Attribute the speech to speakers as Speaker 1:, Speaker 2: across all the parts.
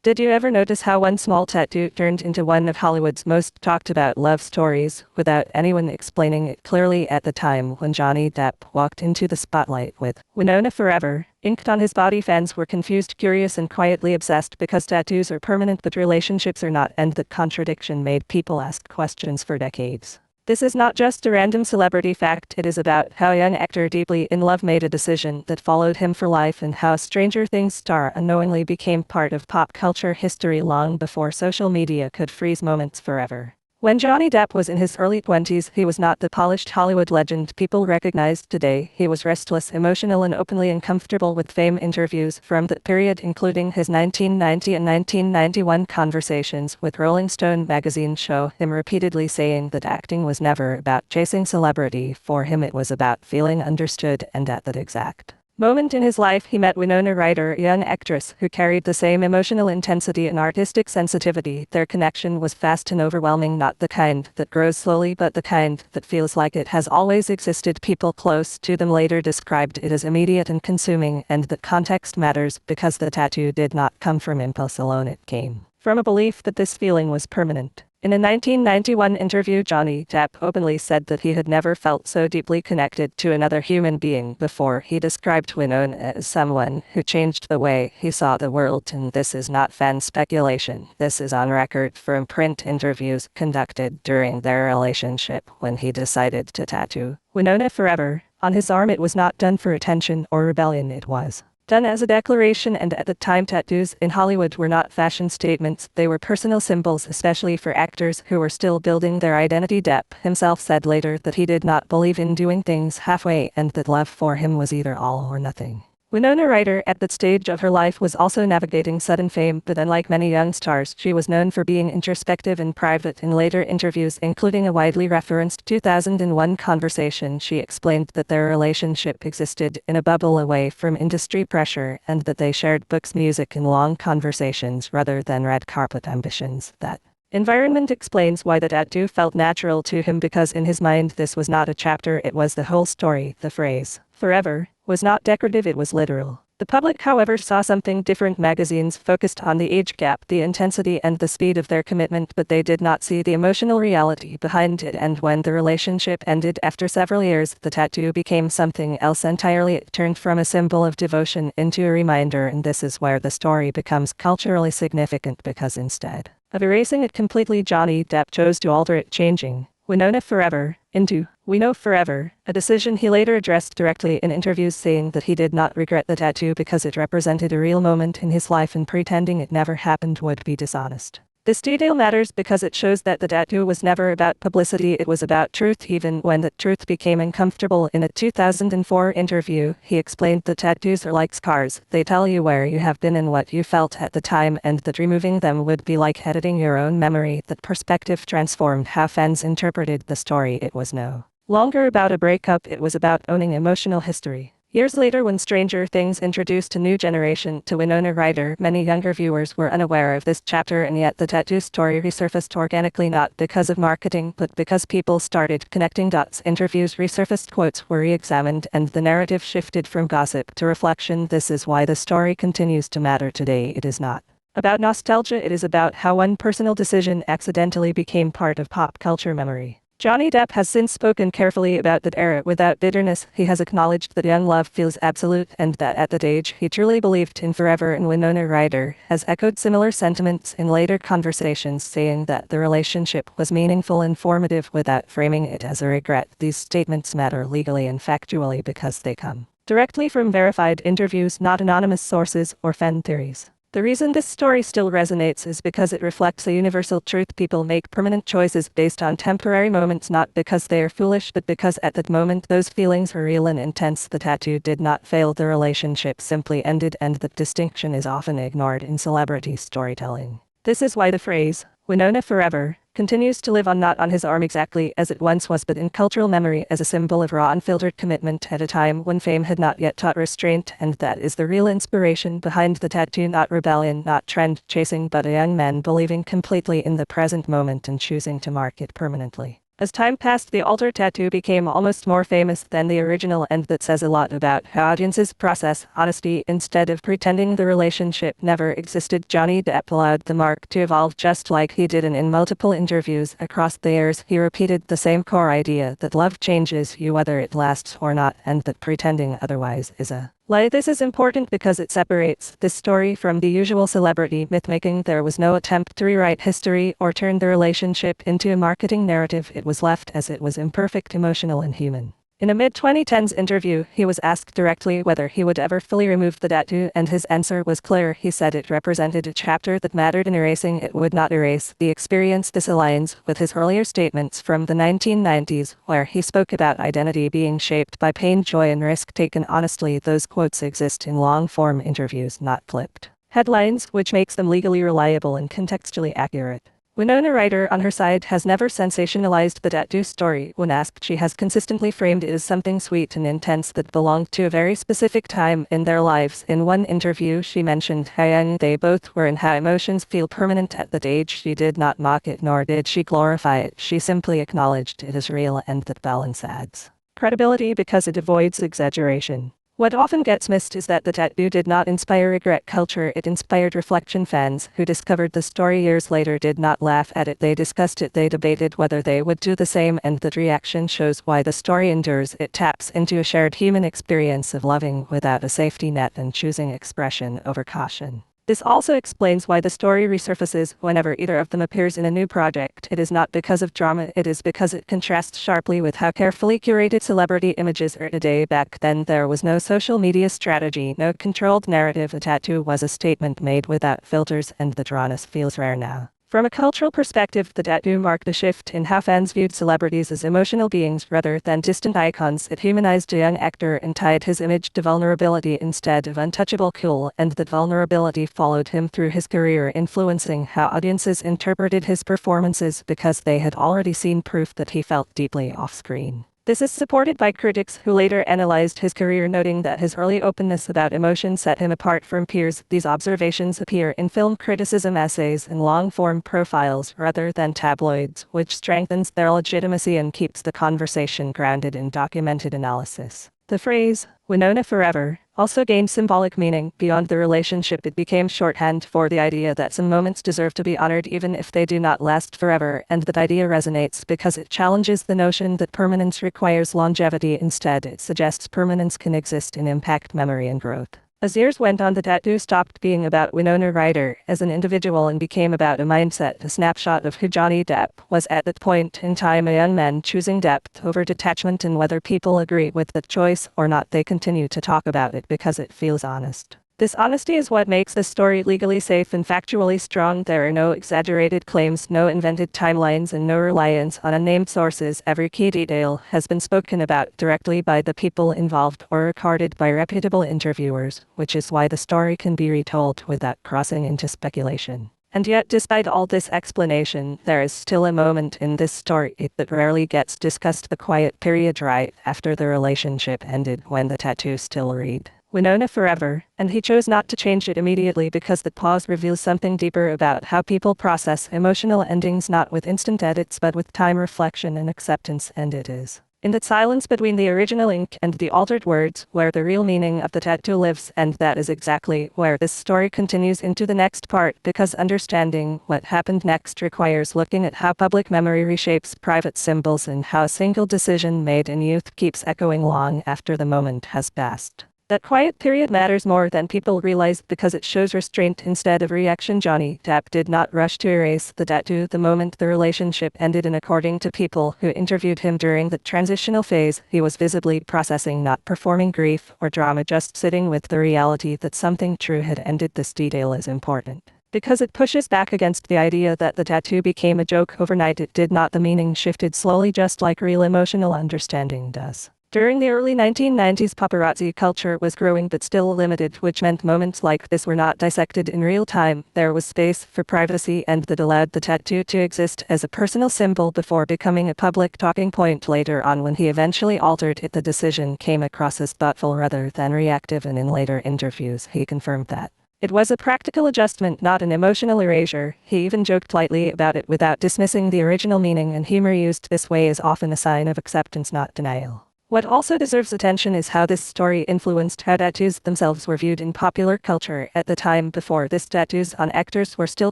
Speaker 1: Did you ever notice how one small tattoo turned into one of Hollywood's most talked about love stories, without anyone explaining it clearly at the time when Johnny Depp walked into the spotlight with Winona Forever inked on his body? Fans were confused, curious, and quietly obsessed because tattoos are permanent but relationships are not, and that contradiction made people ask questions for decades. This is not just a random celebrity fact, it is about how a young actor deeply in love made a decision that followed him for life, and how Stranger Things star unknowingly became part of pop culture history long before social media could freeze moments forever. When Johnny Depp was in his early 20s, he was not the polished Hollywood legend people recognize today. He was restless, emotional, and openly uncomfortable with fame. Interviews from that period, including his 1990 and 1991 conversations with Rolling Stone magazine, show him repeatedly saying that acting was never about chasing celebrity. For him, it was about feeling understood, and at that exact moment in his life, he met Winona Ryder, a young actress who carried the same emotional intensity and artistic sensitivity. Their connection was fast and overwhelming, not the kind that grows slowly, but the kind that feels like it has always existed. People close to them later described it as immediate and consuming, and that context matters because the tattoo did not come from impulse alone, it came from a belief that this feeling was permanent. In a 1991 interview, Johnny Depp openly said that he had never felt so deeply connected to another human being before. He described Winona as someone who changed the way he saw the world, and this is not fan speculation. This is on record from print interviews conducted during their relationship when he decided to tattoo Winona Forever on his arm. It was not done for attention or rebellion, it was done as a declaration, and at the time tattoos in Hollywood were not fashion statements, they were personal symbols, especially for actors who were still building their identity. Depp himself said later that he did not believe in doing things halfway, and that love for him was either all or nothing. Winona Ryder, at that stage of her life, was also navigating sudden fame, but unlike many young stars, she was known for being introspective and private. In later interviews, including a widely referenced 2001 conversation, she explained that their relationship existed in a bubble away from industry pressure, and that they shared books, music, and long conversations rather than red carpet ambitions. That environment explains why the tattoo felt natural to him, because in his mind this was not a chapter, it was the whole story. The phrase "forever" was not decorative, it was literal. The public, however, saw something different. Magazines focused on the age gap, the intensity, and the speed of their commitment, but they did not see the emotional reality behind it. And when the relationship ended after several years, the tattoo became something else entirely. It turned from a symbol of devotion into a reminder, and this is where the story becomes culturally significant, because instead of erasing it completely, Johnny Depp chose to alter it, changing Winona Forever into We Know Forever, a decision he later addressed directly in interviews, saying that he did not regret the tattoo because it represented a real moment in his life, and pretending it never happened would be dishonest. This detail matters because it shows that the tattoo was never about publicity, it was about truth, even when that truth became uncomfortable. In a 2004 interview, he explained that tattoos are like scars. They tell you where you have been and what you felt at the time, and that removing them would be like editing your own memory. That perspective transformed how fans interpreted the story. It was no longer about a breakup, it was about owning emotional history. Years later, when Stranger Things introduced a new generation to Winona Ryder, many younger viewers were unaware of this chapter, and yet the tattoo story resurfaced organically, not because of marketing, but because people started connecting dots. Interviews resurfaced, quotes were re-examined, and the narrative shifted from gossip to reflection. This is why the story continues to matter today. It is not about nostalgia, it is about how one personal decision accidentally became part of pop culture memory. Johnny Depp has since spoken carefully about that era without bitterness. He has acknowledged that young love feels absolute, and that at that age he truly believed in forever, and Winona Ryder has echoed similar sentiments in later conversations, saying that the relationship was meaningful and formative without framing it as a regret. These statements matter legally and factually because they come directly from verified interviews, not anonymous sources or fan theories. The reason this story still resonates is because it reflects a universal truth. People make permanent choices based on temporary moments, not because they are foolish, but because at that moment those feelings are real and intense. The tattoo did not fail, the relationship simply ended, and that distinction is often ignored in celebrity storytelling. This is why the phrase Winona Forever continues to live on, not on his arm exactly as it once was, but in cultural memory as a symbol of raw, unfiltered commitment at a time when fame had not yet taught restraint. And that is the real inspiration behind the tattoo, not rebellion, not trend chasing, but a young man believing completely in the present moment and choosing to mark it permanently. As time passed, the altered tattoo became almost more famous than the original, and that says a lot about how audiences process honesty. Instead of pretending the relationship never existed, Johnny Depp allowed the mark to evolve just like he did in multiple interviews across the years. He repeated the same core idea that love changes you whether it lasts or not, and that pretending otherwise is a lie. This is important because it separates this story from the usual celebrity myth-making. There was no attempt to rewrite history or turn the relationship into a marketing narrative. It was left as it was: imperfect, emotional, and human. In a mid-2010s interview, he was asked directly whether he would ever fully remove the tattoo, and his answer was clear. He said it represented a chapter that mattered, and erasing it would not erase the experience. This aligns with his earlier statements from the 1990s, where he spoke about identity being shaped by pain, joy, and risk taken honestly. Those quotes exist in long-form interviews, not clipped headlines, which makes them legally reliable and contextually accurate. Winona Ryder, on her side, has never sensationalized the tattoo story. When asked, she has consistently framed it as something sweet and intense that belonged to a very specific time in their lives. In one interview, she mentioned how young they both were and how emotions feel permanent at that age. She did not mock it, nor did she glorify it. She simply acknowledged it as real, and that balance adds credibility because it avoids exaggeration. What often gets missed is that the tattoo did not inspire regret culture, it inspired reflection. Fans who discovered the story years later did not laugh at it, they discussed it, they debated whether they would do the same, and that reaction shows why the story endures. It taps into a shared human experience of loving without a safety net and choosing expression over caution. This also explains why the story resurfaces whenever either of them appears in a new project. It is not because of drama, it is because it contrasts sharply with how carefully curated celebrity images are today. Back then, there was no social media strategy, no controlled narrative. A tattoo was a statement made without filters, and the rawness feels rare now. From a cultural perspective, the tattoo marked a shift in how fans viewed celebrities as emotional beings rather than distant icons. It humanized a young actor and tied his image to vulnerability instead of untouchable cool, and that vulnerability followed him through his career, influencing how audiences interpreted his performances because they had already seen proof that he felt deeply off-screen. This is supported by critics who later analyzed his career, noting that his early openness about emotion set him apart from peers. These observations appear in film criticism essays and long-form profiles rather than tabloids, which strengthens their legitimacy and keeps the conversation grounded in documented analysis. The phrase, "Winona Forever," also gained symbolic meaning. Beyond the relationship, it became shorthand for the idea that some moments deserve to be honored even if they do not last forever, and that idea resonates because it challenges the notion that permanence requires longevity. Instead, it suggests permanence can exist in impact, memory, and growth. As years went on, the tattoo stopped being about Winona Ryder as an individual and became about a mindset, a snapshot of who Johnny Depp was at that point in time, a young man choosing depth over detachment, and whether people agree with that choice or not, they continue to talk about it because it feels honest. This honesty is what makes this story legally safe and factually strong. There are no exaggerated claims, no invented timelines, and no reliance on unnamed sources. Every key detail has been spoken about directly by the people involved or recorded by reputable interviewers, which is why the story can be retold without crossing into speculation. And yet, despite all this explanation, there is still a moment in this story that rarely gets discussed: the quiet period right after the relationship ended, when the tattoo still read, "Winona Forever," and he chose not to change it immediately because the pause reveals something deeper about how people process emotional endings, not with instant edits but with time, reflection, and acceptance. And it is in that silence between the original ink and the altered words where the real meaning of the tattoo lives, and that is exactly where this story continues into the next part, because understanding what happened next requires looking at how public memory reshapes private symbols and how a single decision made in youth keeps echoing long after the moment has passed. That quiet period matters more than people realize because it shows restraint instead of reaction. Johnny Depp did not rush to erase the tattoo the moment the relationship ended, and according to people who interviewed him during the transitional phase, he was visibly processing, not performing grief or drama, just sitting with the reality that something true had ended. This detail is important because it pushes back against the idea that the tattoo became a joke overnight. It did not. The meaning shifted slowly, just like real emotional understanding does. During the early 1990s, paparazzi culture was growing but still limited, which meant moments like this were not dissected in real time. There was space for privacy, and that allowed the tattoo to exist as a personal symbol before becoming a public talking point. Later on, when he eventually altered it, the decision came across as thoughtful rather than reactive, and in later interviews he confirmed that It was a practical adjustment, not an emotional erasure. He even joked lightly about it without dismissing the original meaning, and humor used this way is often a sign of acceptance, not denial. What also deserves attention is how this story influenced how tattoos themselves were viewed in popular culture at the time. Before this, tattoos on actors were still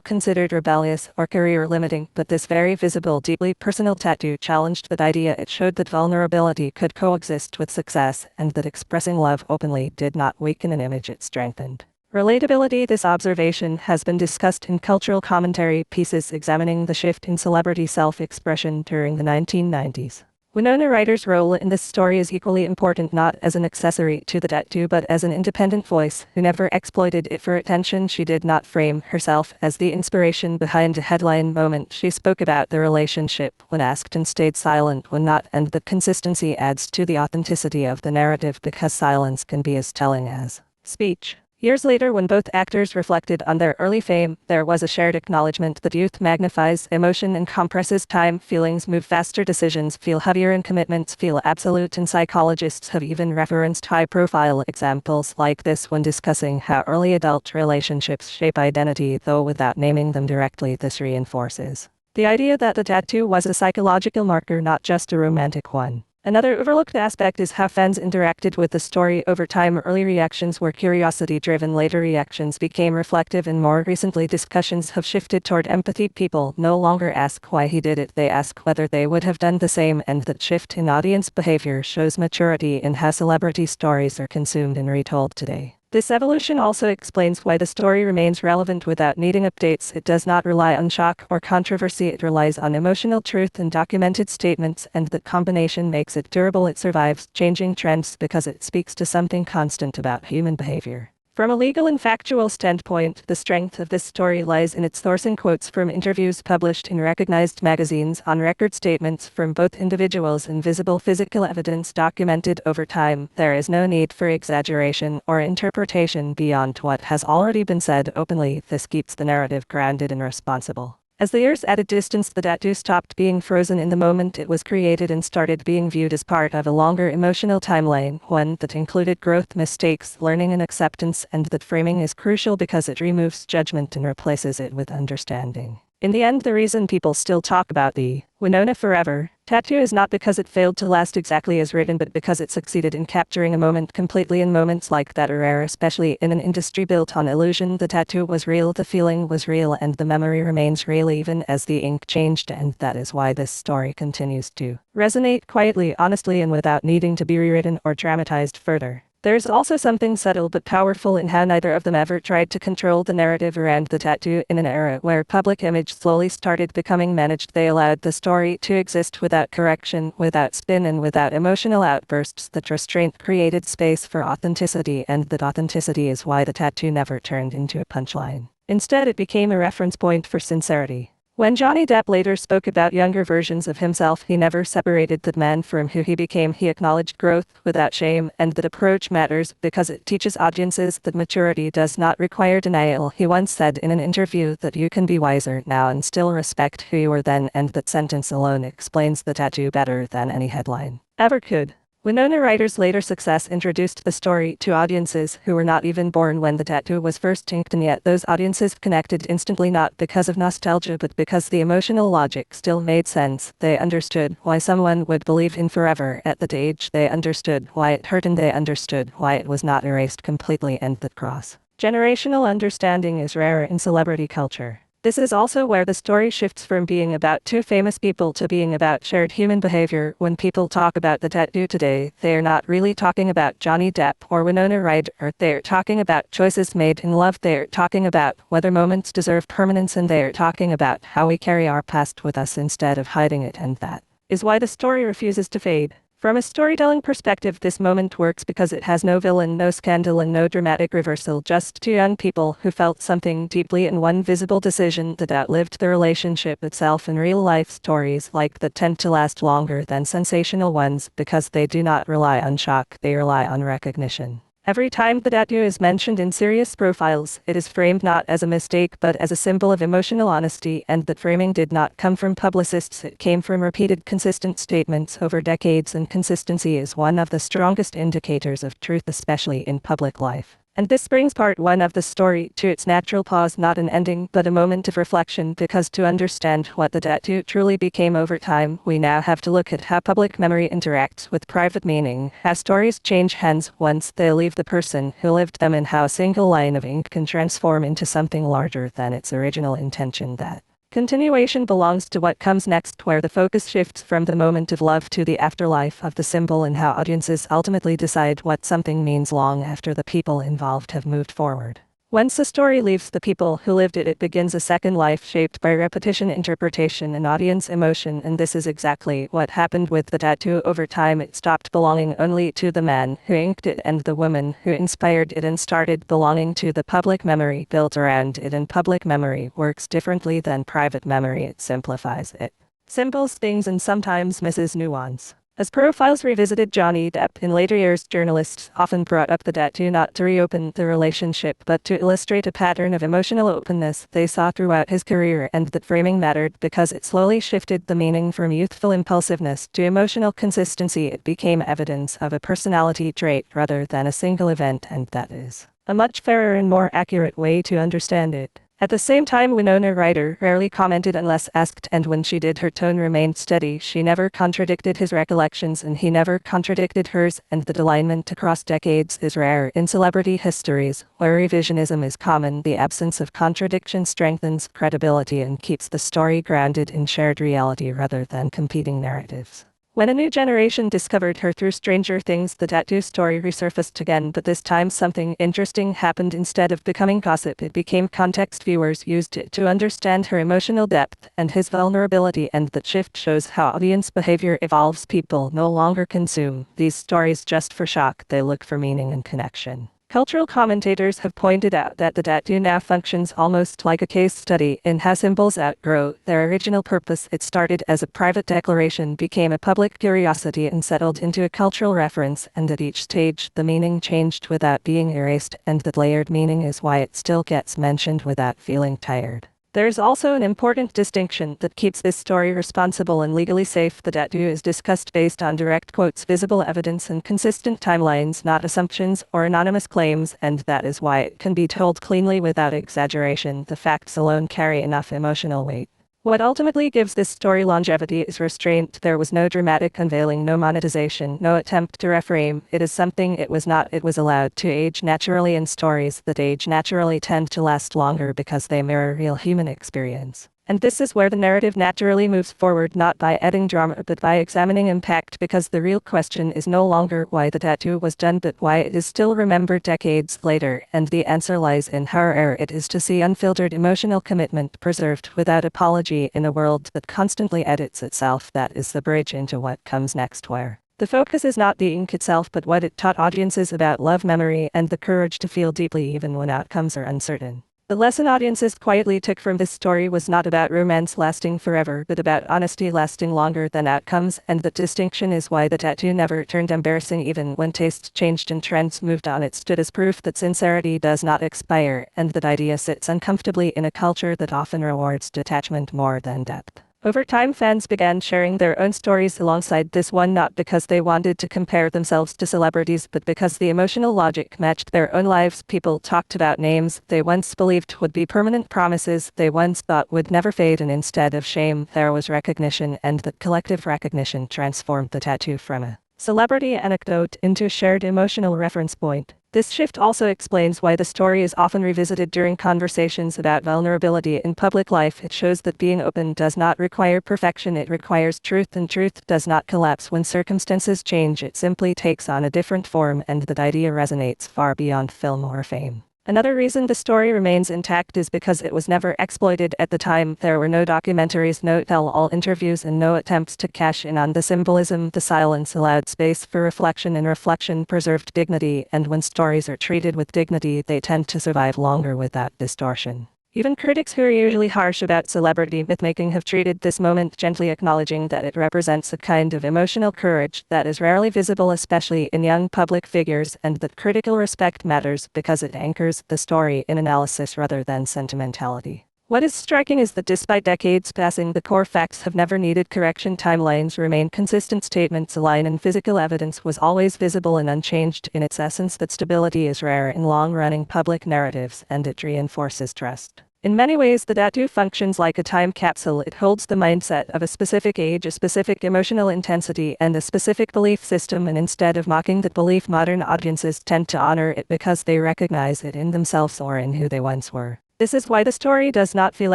Speaker 1: considered rebellious or career-limiting, but this very visible, deeply personal tattoo challenged that idea. It showed that vulnerability could coexist with success, and that expressing love openly did not weaken an image, it strengthened relatability. This observation has been discussed in cultural commentary pieces examining the shift in celebrity self-expression during the 1990s. Winona Ryder's role in this story is equally important, not as an accessory to the tattoo but as an independent voice who never exploited it for attention. She did not frame herself as the inspiration behind a headline moment. She spoke about the relationship when asked and stayed silent when not, and the consistency adds to the authenticity of the narrative because silence can be as telling as speech. Years later, when both actors reflected on their early fame, there was a shared acknowledgement that youth magnifies emotion and compresses time. Feelings move faster, decisions feel heavier, and commitments feel absolute, and psychologists have even referenced high-profile examples like this when discussing how early adult relationships shape identity, though without naming them directly. This reinforces the idea that the tattoo was a psychological marker, not just a romantic one. Another overlooked aspect is how fans interacted with the story over time. Early reactions were curiosity-driven, later reactions became reflective, and more recently discussions have shifted toward empathy. People no longer ask why he did it, they ask whether they would have done the same, and that shift in audience behavior shows maturity in how celebrity stories are consumed and retold today. This evolution also explains why the story remains relevant without needing updates. It does not rely on shock or controversy, it relies on emotional truth and documented statements, and that combination makes it durable. It survives changing trends because it speaks to something constant about human behavior. From a legal and factual standpoint, the strength of this story lies in its sourcing quotes from interviews published in recognized magazines, on-record statements from both individuals, and visible physical evidence documented over time. There is no need for exaggeration or interpretation beyond what has already been said openly. This keeps the narrative grounded and responsible. As the years added distance, the tattoo stopped being frozen in the moment it was created and started being viewed as part of a longer emotional timeline, one that included growth, mistakes, learning, and acceptance, and that framing is crucial because it removes judgment and replaces it with understanding. In the end, the reason people still talk about the Winona Forever tattoo is not because it failed to last exactly as written, but because it succeeded in capturing a moment completely, and moments like that are rare, especially in an industry built on illusion. The tattoo was real, the feeling was real, and the memory remains real even as the ink changed, and that is why this story continues to resonate quietly, honestly, and without needing to be rewritten or dramatized further. There's also something subtle but powerful in how neither of them ever tried to control the narrative around the tattoo. In an era where public image slowly started becoming managed, they allowed the story to exist without correction, without spin, and without emotional outbursts. That restraint created space for authenticity, and that authenticity is why the tattoo never turned into a punchline. Instead, it became a reference point for sincerity. When Johnny Depp later spoke about younger versions of himself, he never separated the man from who he became. He acknowledged growth without shame, and that approach matters because it teaches audiences that maturity does not require denial. He once said in an interview that you can be wiser now and still respect who you were then, and that sentence alone explains the tattoo better than any headline ever could. Winona Ryder's later success introduced the story to audiences who were not even born when the tattoo was first inked, and yet those audiences connected instantly, not because of nostalgia but because the emotional logic still made sense. They understood why someone would believe in Forever at that age, they understood why it hurt, and they understood why it was not erased completely, and that cross-generational understanding is rare in celebrity culture. This is also where the story shifts from being about two famous people to being about shared human behavior. When people talk about the tattoo today, they are not really talking about Johnny Depp or Winona Ryder. They are talking about choices made in love. They are talking about whether moments deserve permanence, and they are talking about how we carry our past with us instead of hiding it, and that is why the story refuses to fade. From a storytelling perspective, this moment works because it has no villain, no scandal, and no dramatic reversal, just two young people who felt something deeply and one visible decision that outlived the relationship itself. In real-life stories like that tend to last longer than sensational ones because they do not rely on shock, they rely on recognition. Every time the tattoo is mentioned in serious profiles, it is framed not as a mistake but as a symbol of emotional honesty, and that framing did not come from publicists, it came from repeated consistent statements over decades, and consistency is one of the strongest indicators of truth, especially in public life. And this brings part 1 of the story to its natural pause, not an ending but a moment of reflection, because to understand what the tattoo truly became over time, we now have to look at how public memory interacts with private meaning, how stories change hands once they leave the person who lived them, and how a single line of ink can transform into something larger than its original intention. That continuation belongs to what comes next, where the focus shifts from the moment of love to the afterlife of the symbol, and how audiences ultimately decide what something means long after the people involved have moved forward. Once a story leaves the people who lived it, it begins a second life shaped by repetition, interpretation, and audience emotion, and this is exactly what happened with the tattoo. Over time, it stopped belonging only to the man who inked it and the woman who inspired it, and started belonging to the public memory built around it. And public memory works differently than private memory. It simplifies it, symbols things, and sometimes misses nuance. As profiles revisited Johnny Depp in later years, journalists often brought up the tattoo not to reopen the relationship but to illustrate a pattern of emotional openness they saw throughout his career, and that framing mattered because it slowly shifted the meaning from youthful impulsiveness to emotional consistency. It became evidence of a personality trait rather than a single event, and that is a much fairer and more accurate way to understand it. At the same time, Winona Ryder rarely commented unless asked, and when she did, her tone remained steady. She never contradicted his recollections, and he never contradicted hers, and that alignment across decades is rare. In celebrity histories, where revisionism is common, the absence of contradiction strengthens credibility and keeps the story grounded in shared reality rather than competing narratives. When a new generation discovered her through Stranger Things, the tattoo story resurfaced again, but this time something interesting happened. Instead of becoming gossip, it became context. Viewers used it to understand her emotional depth and his vulnerability, and that shift shows how audience behavior evolves. People no longer consume these stories just for shock, they look for meaning and connection. Cultural commentators have pointed out that the tattoo now functions almost like a case study in how symbols outgrow their original purpose. It started as a private declaration, became a public curiosity, and settled into a cultural reference, and at each stage the meaning changed without being erased, and that layered meaning is why it still gets mentioned without feeling tired. There's also an important distinction that keeps this story responsible and legally safe. The tattoo is discussed based on direct quotes, visible evidence, and consistent timelines, not assumptions or anonymous claims, and that is why it can be told cleanly without exaggeration. The facts alone carry enough emotional weight. What ultimately gives this story longevity is restraint. There was no dramatic unveiling, no monetization, no attempt to reframe. It is something it was not. It was allowed to age naturally, and stories that age naturally tend to last longer because they mirror real human experience. And this is where the narrative naturally moves forward, not by adding drama but by examining impact, because the real question is no longer why the tattoo was done but why it is still remembered decades later, and the answer lies in how rare it is to see unfiltered emotional commitment preserved without apology in a world that constantly edits itself. That is the bridge into what comes next, where the focus is not the ink itself but what it taught audiences about love, memory, and the courage to feel deeply even when outcomes are uncertain. The lesson audiences quietly took from this story was not about romance lasting forever, but about honesty lasting longer than outcomes, and that distinction is why the tattoo never turned embarrassing even when tastes changed and trends moved on. It stood as proof that sincerity does not expire, and that idea sits uncomfortably in a culture that often rewards detachment more than depth. Over time, fans began sharing their own stories alongside this one, not because they wanted to compare themselves to celebrities, but because the emotional logic matched their own lives. People talked about names they once believed would be permanent, promises they once thought would never fade, and instead of shame, there was recognition, and that collective recognition transformed the tattoo from a celebrity anecdote into a shared emotional reference point. This shift also explains why the story is often revisited during conversations about vulnerability in public life. It shows that being open does not require perfection, it requires truth, and truth does not collapse when circumstances change. It simply takes on a different form, and that idea resonates far beyond film or fame. Another reason the story remains intact is because it was never exploited at the time. There were no documentaries, no tell-all interviews, and no attempts to cash in on the symbolism. The silence allowed space for reflection, and reflection preserved dignity, and when stories are treated with dignity, they tend to survive longer without distortion. Even critics who are usually harsh about celebrity mythmaking have treated this moment gently, acknowledging that it represents a kind of emotional courage that is rarely visible, especially in young public figures, and that critical respect matters because it anchors the story in analysis rather than sentimentality. What is striking is that despite decades passing, the core facts have never needed correction. Timelines remain consistent, statements align, and physical evidence was always visible and unchanged in its essence. That stability is rare in long-running public narratives, and it reinforces trust. In many ways, the tattoo functions like a time capsule. It holds the mindset of a specific age, a specific emotional intensity, and a specific belief system, and instead of mocking that belief, modern audiences tend to honor it because they recognize it in themselves or in who they once were. This is why the story does not feel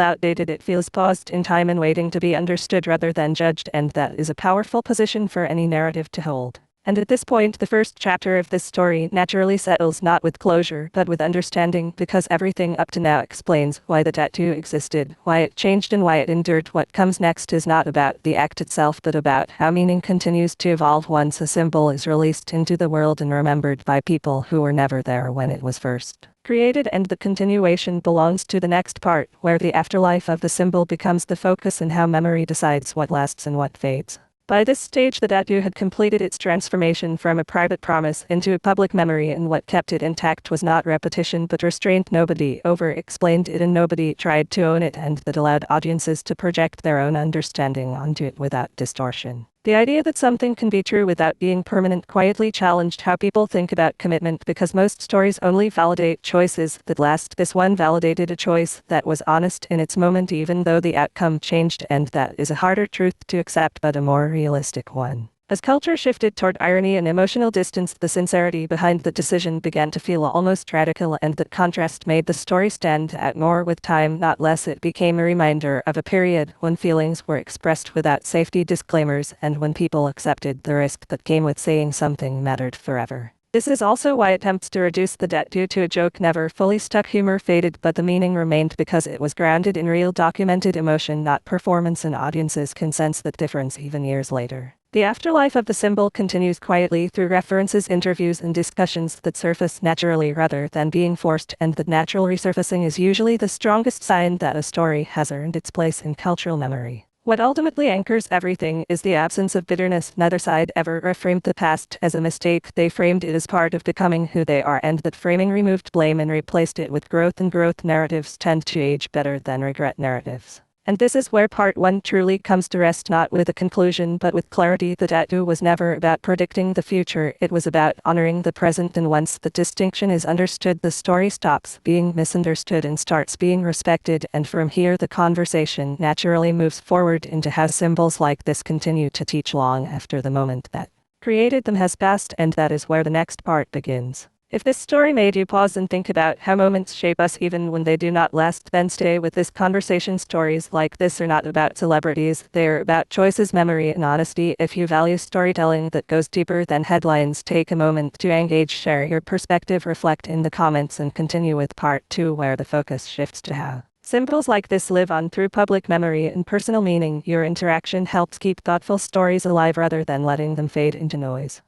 Speaker 1: outdated. It feels paused in time and waiting to be understood rather than judged, and that is a powerful position for any narrative to hold. And at this point, the first chapter of this story naturally settles, not with closure, but with understanding, because everything up to now explains why the tattoo existed, why it changed, and why it endured. What comes next is not about the act itself, but about how meaning continues to evolve once a symbol is released into the world and remembered by people who were never there when it was first created. And the continuation belongs to the next part, where the afterlife of the symbol becomes the focus and how memory decides what lasts and what fades. By this stage, the tattoo had completed its transformation from a private promise into a public memory, and what kept it intact was not repetition but restraint. Nobody over-explained it and nobody tried to own it, and that allowed audiences to project their own understanding onto it without distortion. The idea that something can be true without being permanent quietly challenged how people think about commitment, because most stories only validate choices that last. This one validated a choice that was honest in its moment, even though the outcome changed, and that is a harder truth to accept but a more realistic one. As culture shifted toward irony and emotional distance, the sincerity behind the decision began to feel almost radical, and that contrast made the story stand out more with time, not less. It became a reminder of a period when feelings were expressed without safety disclaimers, and when people accepted the risk that came with saying something mattered forever. This is also why attempts to reduce the tattoo to a joke never fully stuck. Humor faded, but the meaning remained because it was grounded in real documented emotion, not performance, and audiences can sense that difference even years later. The afterlife of the symbol continues quietly through references, interviews, and discussions that surface naturally rather than being forced, and that natural resurfacing is usually the strongest sign that a story has earned its place in cultural memory. What ultimately anchors everything is the absence of bitterness. Neither side ever reframed the past as a mistake. They framed it as part of becoming who they are, and that framing removed blame and replaced it with growth, and growth narratives tend to age better than regret narratives. And this is where part 1 truly comes to rest, not with a conclusion but with clarity. The tattoo was never about predicting the future, it was about honoring the present, and once the distinction is understood, the story stops being misunderstood and starts being respected, and from here the conversation naturally moves forward into how symbols like this continue to teach long after the moment that created them has passed, and that is where the next part begins. If this story made you pause and think about how moments shape us even when they do not last, then stay with this conversation. Stories like this are not about celebrities, they are about choices, memory, and honesty. If you value storytelling that goes deeper than headlines, take a moment to engage, share your perspective, reflect in the comments, and continue with part 2, where the focus shifts to how symbols like this live on through public memory and personal meaning. Your interaction helps keep thoughtful stories alive rather than letting them fade into noise.